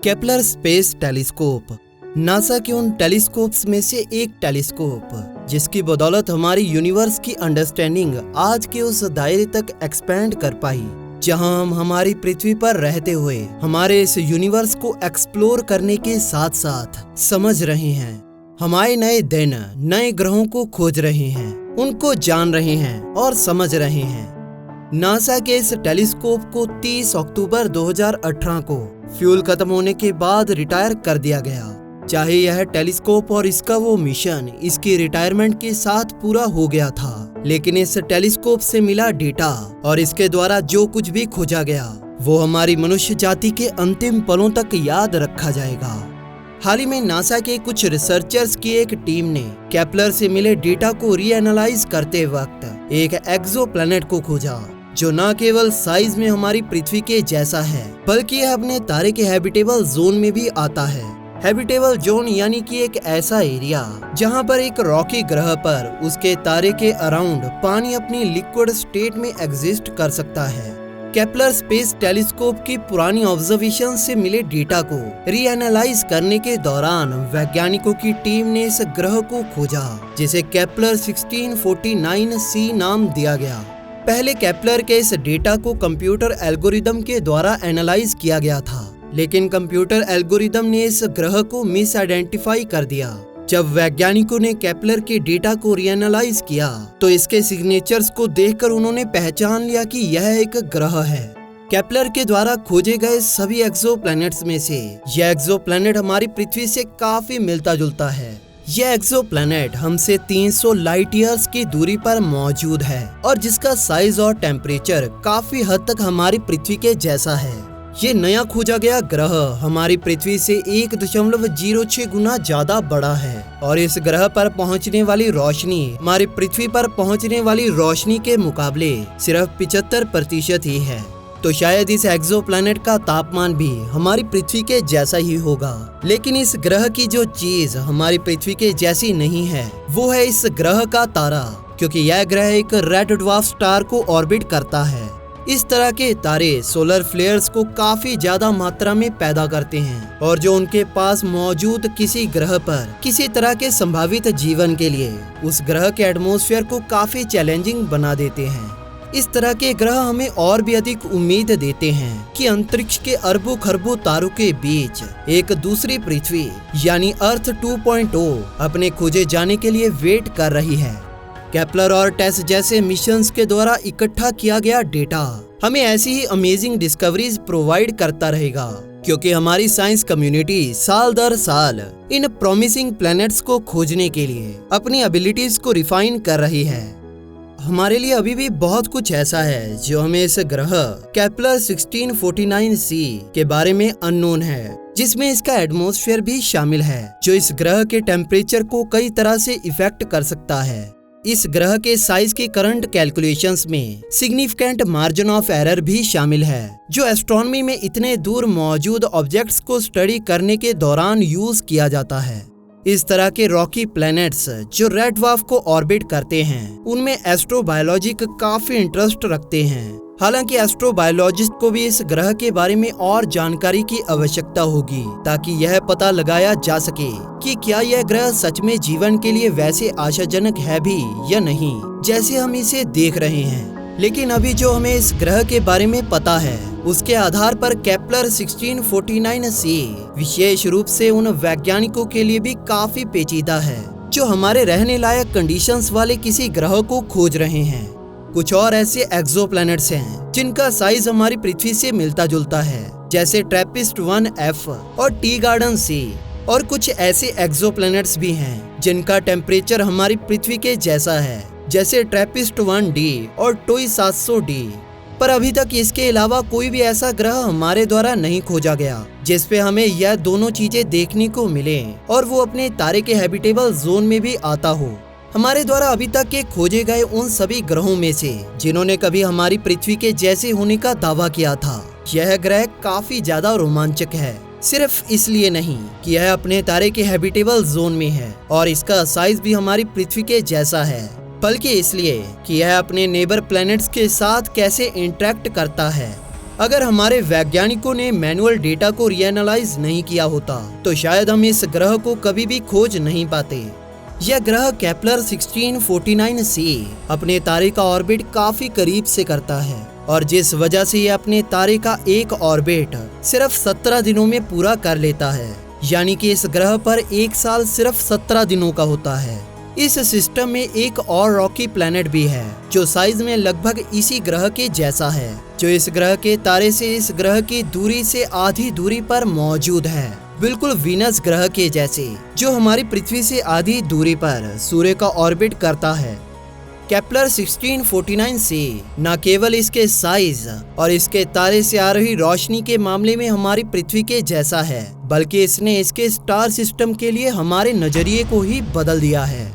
Kepler space telescope NASA के उन telescopes में से एक टेलीस्कोप जिसकी बदौलत हमारी यूनिवर्स की अंडरस्टैंडिंग आज के उस दायरे तक एक्सपेंड कर पाई जहां हम हमारी पृथ्वी पर रहते हुए हमारे इस यूनिवर्स को एक्सप्लोर करने के साथ साथ समझ रहे हैं। हमारे नए दिन नए ग्रहों को खोज रहे हैं, उनको जान रहे हैं और समझ रहे हैं। नासा के इस टेलीस्कोप को 30 अक्टूबर 2018 को फ्यूल खत्म होने के बाद रिटायर कर दिया गया। चाहे यह टेलीस्कोप और इसका वो मिशन इसकी रिटायरमेंट के साथ पूरा हो गया था, लेकिन इस टेलीस्कोप से मिला डेटा और इसके द्वारा जो कुछ भी खोजा गया वो हमारी मनुष्य जाति के अंतिम पलों तक याद रखा जाएगा। हाल ही में नासा के कुछ रिसर्चर्स की एक टीम ने केपलर से मिले डेटा को रीएनालाइज करते वक्त एक एक्सोप्लैनेट को खोजा जो न केवल साइज में हमारी पृथ्वी के जैसा है बल्कि यह अपने तारे के हैबिटेबल जोन में भी आता है। हैबिटेबल जोन यानी कि एक ऐसा एरिया जहां पर एक रॉकी ग्रह पर उसके तारे के अराउंड पानी अपनी लिक्विड स्टेट में एग्जिस्ट कर सकता है। केपलर स्पेस टेलीस्कोप की पुरानी ऑब्जर्वेशन से मिले डेटा को रीएनालाइज करने के दौरान वैज्ञानिकों की टीम ने इस ग्रह को खोजा जिसे केपलर 1649c नाम दिया गया। पहले केपलर के इस डेटा को कंप्यूटर एल्गोरिदम के द्वारा एनालाइज किया गया था, लेकिन कंप्यूटर एल्गोरिदम ने इस ग्रह को मिस आइडेंटिफाई कर दिया। जब वैज्ञानिकों ने केपलर के डेटा को रीएनालाइज किया तो इसके सिग्नेचर्स को देखकर उन्होंने पहचान लिया कि यह एक ग्रह है। केपलर के द्वारा खोजे गए सभी एक्सोप्लैनेट्स में से यह एक्सोप्लैनेट हमारी पृथ्वी से काफी मिलता जुलता है। यह एक्सोप्लैनेट हमसे 300 लाइट ईयर्स की दूरी पर मौजूद है और जिसका साइज और टेम्परेचर काफी हद तक हमारी पृथ्वी के जैसा है। ये नया खोजा गया ग्रह हमारी पृथ्वी से 1.06 गुना ज्यादा बड़ा है और इस ग्रह पर पहुंचने वाली रोशनी हमारी पृथ्वी पर पहुंचने वाली रोशनी के मुकाबले सिर्फ 75% ही है। तो शायद इस एक्सोप्लैनेट का तापमान भी हमारी पृथ्वी के जैसा ही होगा। लेकिन इस ग्रह की जो चीज हमारी पृथ्वी के जैसी नहीं है वो है इस ग्रह का तारा, क्योंकि यह ग्रह एक रेड ड्वार्फ स्टार को ऑर्बिट करता है। इस तरह के तारे सोलर फ्लेयर्स को काफी ज्यादा मात्रा में पैदा करते हैं और जो उनके पास मौजूद किसी ग्रह पर किसी तरह के संभावित जीवन के लिए उस ग्रह के एटमॉस्फेयर को काफी चैलेंजिंग बना देते हैं। इस तरह के ग्रह हमें और भी अधिक उम्मीद देते हैं कि अंतरिक्ष के अरबों खरबों तारों के बीच एक दूसरी पृथ्वी यानी अर्थ 2.0 अपने खोजे जाने के लिए वेट कर रही है। केपलर और टेस जैसे मिशंस के द्वारा इकट्ठा किया गया डेटा हमें ऐसी ही अमेजिंग डिस्कवरीज प्रोवाइड करता रहेगा, क्योंकि हमारी साइंस कम्युनिटी साल दर साल इन प्रॉमिसिंग प्लैनेट्स को खोजने के लिए अपनी एबिलिटीज को रिफाइन कर रही है। हमारे लिए अभी भी बहुत कुछ ऐसा है जो हमें इस ग्रह केपलर 1649c के बारे में अननोन है, जिसमें इसका एटमॉस्फेयर भी शामिल है जो इस ग्रह के टेम्परेचर को कई तरह से इफेक्ट कर सकता है। इस ग्रह के साइज की करंट कैलकुलेशंस में सिग्निफिकेंट मार्जिन ऑफ एरर भी शामिल है जो एस्ट्रोनॉमी में इतने दूर मौजूद ऑब्जेक्ट्स को स्टडी करने के दौरान यूज किया जाता है। इस तरह के रॉकी प्लैनेट्स जो रेड ड्वार्फ को ऑर्बिट करते हैं उनमें एस्ट्रोबायोलॉजी का काफी इंटरेस्ट रखते हैं। हालांकि एस्ट्रोबायोलॉजिस्ट को भी इस ग्रह के बारे में और जानकारी की आवश्यकता होगी ताकि यह पता लगाया जा सके कि क्या यह ग्रह सच में जीवन के लिए वैसे आशाजनक है भी या नहीं जैसे हम इसे देख रहे हैं। लेकिन अभी जो हमें इस ग्रह के बारे में पता है उसके आधार पर केपलर 1649c विशेष रूप से उन वैज्ञानिकों के लिए भी काफी पेचीदा है जो हमारे रहने लायक कंडीशंस वाले किसी ग्रह को खोज रहे हैं। कुछ और ऐसे एक्सोप्लैनेट्स हैं जिनका साइज हमारी पृथ्वी से मिलता जुलता है, जैसे TRAPPIST-1F और टी गार्डन C, और कुछ ऐसे एक्सोप्लैनेट्स भी हैं जिनका टेम्परेचर हमारी पृथ्वी के जैसा है, जैसे TRAPPIST-1D और TOI 700d। पर अभी तक इसके अलावा कोई भी ऐसा ग्रह हमारे द्वारा नहीं खोजा गया जिसपे हमें यह दोनों चीजें देखने को मिले और वो अपने तारे के हैबिटेबल जोन में भी आता हो। हमारे द्वारा अभी तक के खोजे गए उन सभी ग्रहों में से जिन्होंने कभी हमारी पृथ्वी के जैसे होने का दावा किया था, यह ग्रह काफी ज्यादा रोमांचक है। सिर्फ इसलिए नहीं कि यह अपने तारे के हैबिटेबल जोन में है और इसका साइज भी हमारी पृथ्वी के जैसा है, बल्कि इसलिए कि यह अपने नेबर प्लैनेट्स के साथ कैसे इंटरेक्ट करता है। अगर हमारे वैज्ञानिकों ने मैनुअल डेटा को रीएनालाइज नहीं किया होता तो शायद हम इस ग्रह को कभी भी खोज नहीं पाते। यह ग्रह केपलर 1649c अपने तारे का ऑर्बिट काफी करीब से करता है और जिस वजह से यह अपने तारे का एक ऑर्बिट सिर्फ 17 दिनों में पूरा कर लेता है, यानी कि इस ग्रह पर एक साल सिर्फ 17 दिनों का होता है। इस सिस्टम में एक और रॉकी प्लैनेट भी है जो साइज में लगभग इसी ग्रह के जैसा है, जो इस ग्रह के तारे से इस ग्रह की दूरी से आधी दूरी पर मौजूद है, बिल्कुल वीनस ग्रह के जैसे, जो हमारी पृथ्वी से आधी दूरी पर सूर्य का ऑर्बिट करता है। केपलर 1649c न केवल इसके साइज और इसके तारे से आ रही रोशनी के मामले में हमारी पृथ्वी के जैसा है, बल्कि इसने इसके स्टार सिस्टम के लिए हमारे नजरिए को ही बदल दिया है।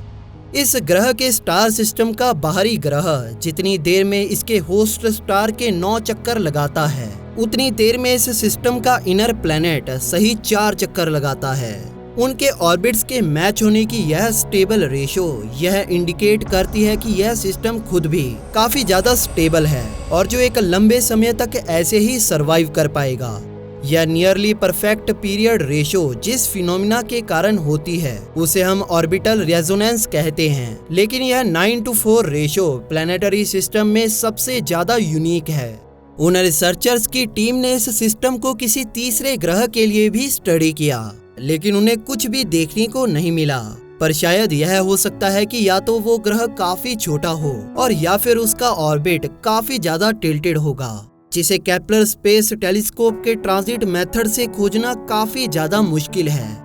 इस ग्रह के स्टार सिस्टम का बाहरी ग्रह जितनी देर में इसके होस्ट स्टार के 9 चक्कर लगाता है, उतनी देर में इस सिस्टम का इनर प्लैनेट सही 4 चक्कर लगाता है। उनके ऑर्बिट्स के मैच होने की यह स्टेबल रेशो यह इंडिकेट करती है कि यह सिस्टम खुद भी काफी ज्यादा स्टेबल है और जो एक लंबे समय तक ऐसे ही सरवाइव कर पाएगा। यह नियरली परफेक्ट पीरियड रेशो जिस फिनोमिना के कारण होती है उसे हम ऑर्बिटल रेजोनेंस कहते हैं, लेकिन यह 9:4 रेशो प्लैनेटरी सिस्टम में सबसे ज्यादा यूनिक है। उन रिसर्चर्स की टीम ने इस सिस्टम को किसी तीसरे ग्रह के लिए भी स्टडी किया, लेकिन उन्हें कुछ भी देखने को नहीं मिला। पर शायद यह हो सकता है कि या तो वो ग्रह काफी छोटा हो और या फिर उसका ऑर्बिट काफी ज्यादा टिल्टेड होगा, जिसे केपलर स्पेस टेलीस्कोप के ट्रांजिट मेथड से खोजना काफी ज्यादा मुश्किल है।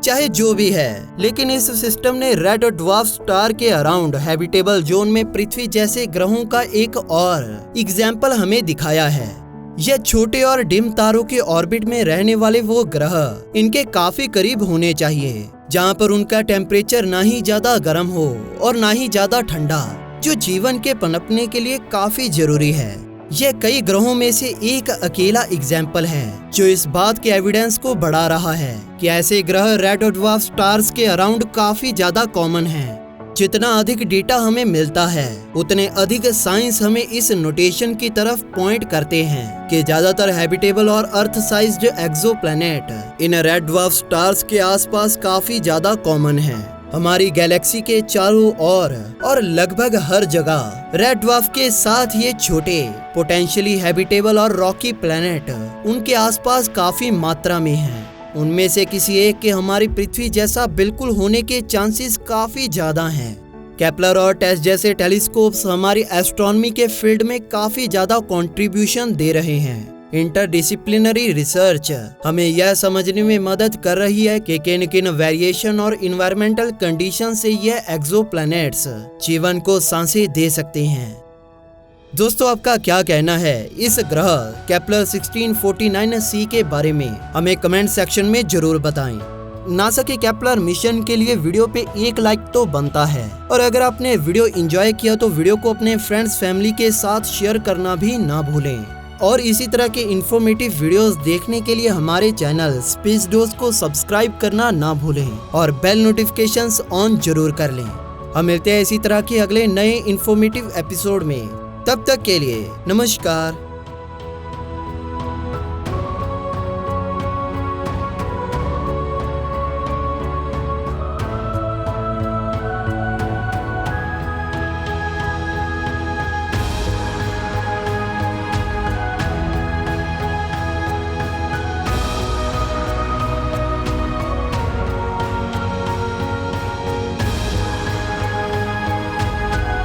चाहे जो भी है, लेकिन इस सिस्टम ने रेड ड्वार्फ स्टार के अराउंड हैबिटेबल जोन में पृथ्वी जैसे ग्रहों का एक और एग्जाम्पल हमें दिखाया है। यह छोटे और डिम तारों के ऑर्बिट में रहने वाले वो ग्रह इनके काफी करीब होने चाहिए, जहां पर उनका टेम्परेचर ना ही ज्यादा गर्म हो और ना ही ज्यादा ठंडा, जो जीवन के पनपने के लिए काफी जरूरी है। यह कई ग्रहों में से एक अकेला एग्जाम्पल है जो इस बात के एविडेंस को बढ़ा रहा है कि ऐसे ग्रह रेड ड्वार्फ स्टार्स के अराउंड काफी ज्यादा कॉमन हैं। जितना अधिक डेटा हमें मिलता है उतने अधिक साइंस हमें इस नोटेशन की तरफ पॉइंट करते हैं कि ज्यादातर हैबिटेबल और अर्थ साइज्ड एक्सोप्लैनेट इन रेड ड्वार्फ स्टार्स के आसपास काफी ज्यादा कॉमन हैं। हमारी गैलेक्सी के चारों ओर और लगभग हर जगह रेड ड्वार्फ के साथ ये छोटे पोटेंशियली हैबिटेबल और रॉकी प्लैनेट उनके आसपास काफी मात्रा में हैं। उनमें से किसी एक के हमारी पृथ्वी जैसा बिल्कुल होने के चांसेस काफी ज्यादा हैं। केपलर और टेस जैसे टेलीस्कोप्स हमारी एस्ट्रोनॉमी के फील्ड में काफी ज्यादा कंट्रीब्यूशन दे रहे हैं। इंटरडिसिप्लिनरी रिसर्च हमें यह समझने में मदद कर रही है कि किन किन वेरिएशन और इन्वायरमेंटल कंडीशन से यह एक्सोप्लैनेट्स जीवन को सांसें दे सकते हैं। दोस्तों, आपका क्या कहना है इस ग्रह केपलर 1649c के बारे में? हमें कमेंट सेक्शन में जरूर बताएं। नासा के केपलर मिशन के लिए वीडियो पे एक लाइक तो बनता है, और अगर आपने वीडियो एंजॉय किया तो वीडियो को अपने फ्रेंड्स फैमिली के साथ शेयर करना भी ना भूलें। और इसी तरह के इंफॉर्मेटिव वीडियोस देखने के लिए हमारे चैनल स्पेस डोज को सब्सक्राइब करना ना भूलें और बेल नोटिफिकेशंस ऑन जरूर कर लें। हम मिलते हैं इसी तरह के अगले नए इंफॉर्मेटिव एपिसोड में। तब तक के लिए नमस्कार।